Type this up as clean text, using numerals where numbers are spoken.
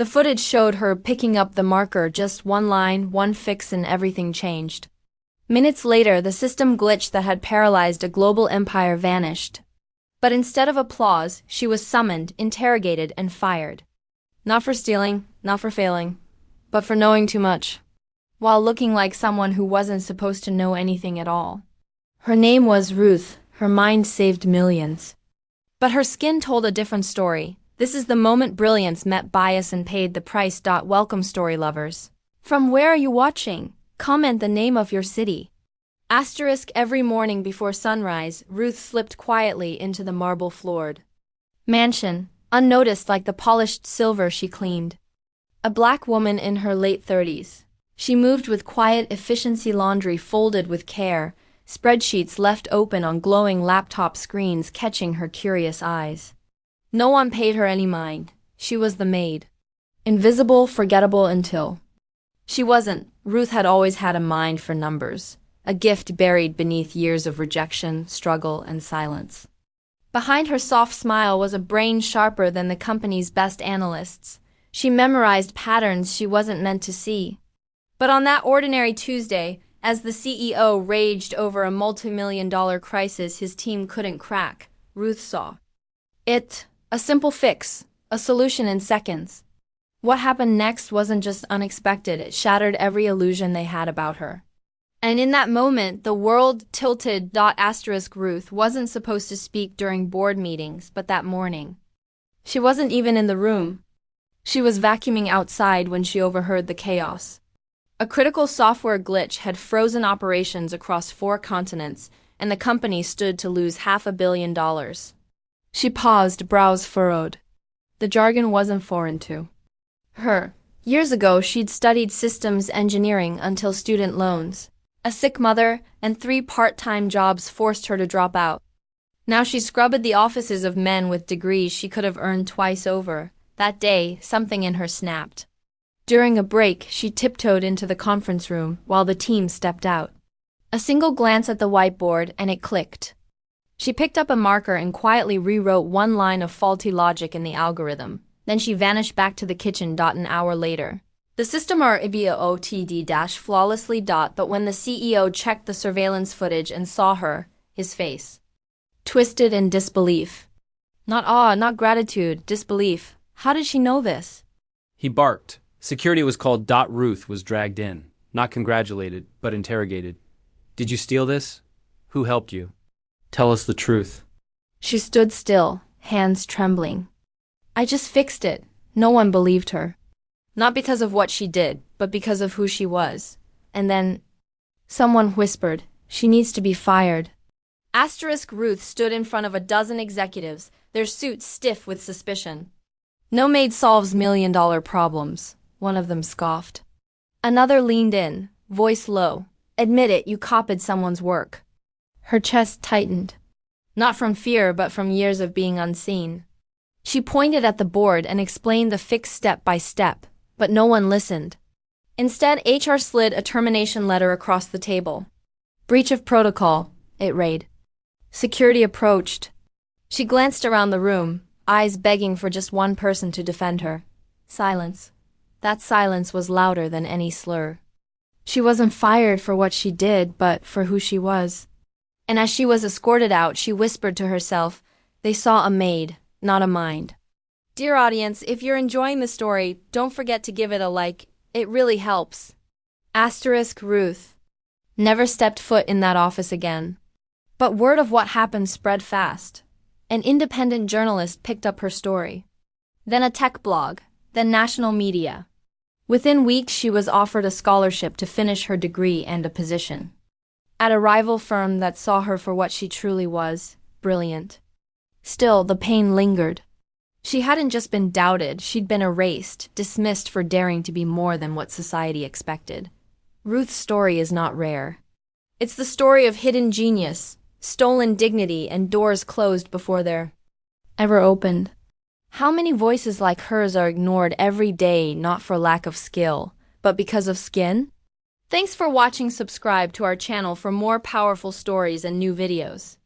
The footage showed her picking up the marker, just one line, one fix, and everything changed. Minutes later, the system glitch that had paralyzed a global empire vanished. But instead of applause, she was summoned, interrogated, and fired. Not for stealing, not for failing, but for knowing too much, while looking like someone who wasn't supposed to know anything at all. Her name was Ruth, her mind saved millions. But her skin told a different story. This is the moment brilliance met bias and paid the price. Welcome, story lovers. From where are you watching? Comment the name of your city. Every morning before sunrise, Ruth slipped quietly into the marble-floored mansion, unnoticed like the polished silver she cleaned. A black woman in her late 30s. She moved with quiet efficiency, laundry folded with care, spreadsheets left open on glowing laptop screens catching her curious eyes. No one paid her any mind. She was the maid. Invisible, forgettable until she wasn't. Ruth had always had a mind for numbers, a gift buried beneath years of rejection, struggle, and silence. Behind her soft smile was a brain sharper than the company's best analysts. She memorized patterns she wasn't meant to see. But on that ordinary Tuesday, as the CEO raged over a multi-million-dollar crisis his team couldn't crack, Ruth saw it. A simple fix, a solution in seconds. What happened next wasn't just unexpected, it shattered every illusion they had about her. And in that moment, the world tilted. Ruth wasn't supposed to speak during board meetings, but that morning, she wasn't even in the room. She was vacuuming outside when she overheard the chaos. A critical software glitch had frozen operations across 4 continents, and the company stood to lose $500 million. She paused, brows furrowed. The jargon wasn't foreign to her. Years ago, she'd studied systems engineering until student loans, a sick mother, and 3 part-time jobs forced her to drop out. Now she scrubbed the offices of men with degrees she could have earned twice over. That day, something in her snapped. During a break, she tiptoed into the conference room while the team stepped out. A single glance at the whiteboard and it clicked. She picked up a marker and quietly rewrote one line of faulty logic in the algorithm. Then she vanished back to the kitchen. An hour later, the system rebooted flawlessly. But when the CEO checked the surveillance footage and saw her, his face twisted in disbelief. Not awe, not gratitude, disbelief. How did she know this? He barked. Security was called. Ruth was dragged in. Not congratulated, but interrogated. Did you steal this? Who helped you? Tell us the truth. She stood still, hands trembling. I just fixed it. No one believed her. Not because of what she did, but because of who she was. And then someone whispered, she needs to be fired. Ruth stood in front of a dozen executives, their suits stiff with suspicion. No maid solves million-dollar problems, one of them scoffed. Another leaned in, voice low. Admit it, you copied someone's work. Her chest tightened. Not from fear, but from years of being unseen. She pointed at the board and explained the fix step by step, but no one listened. Instead, HR slid a termination letter across the table. Breach of protocol, it read. Security approached. She glanced around the room, eyes begging for just one person to defend her. Silence. That silence was louder than any slur. She wasn't fired for what she did, but for who she was. And as she was escorted out, she whispered to herself, they saw a maid, not a mind. Dear audience, if you're enjoying the story, don't forget to give it a like. It really helps. Ruth never stepped foot in that office again. But word of what happened spread fast. An independent journalist picked up her story. Then a tech blog, then national media. Within weeks, she was offered a scholarship to finish her degree and a position at a rival firm that saw her for what she truly was, brilliant. Still, the pain lingered. She hadn't just been doubted, she'd been erased, dismissed for daring to be more than what society expected. Ruth's story is not rare. It's the story of hidden genius, stolen dignity, and doors closed before they're ever opened. How many voices like hers are ignored every day, not for lack of skill, but because of skin? Thanks for watching. Subscribe to our channel for more powerful stories and new videos.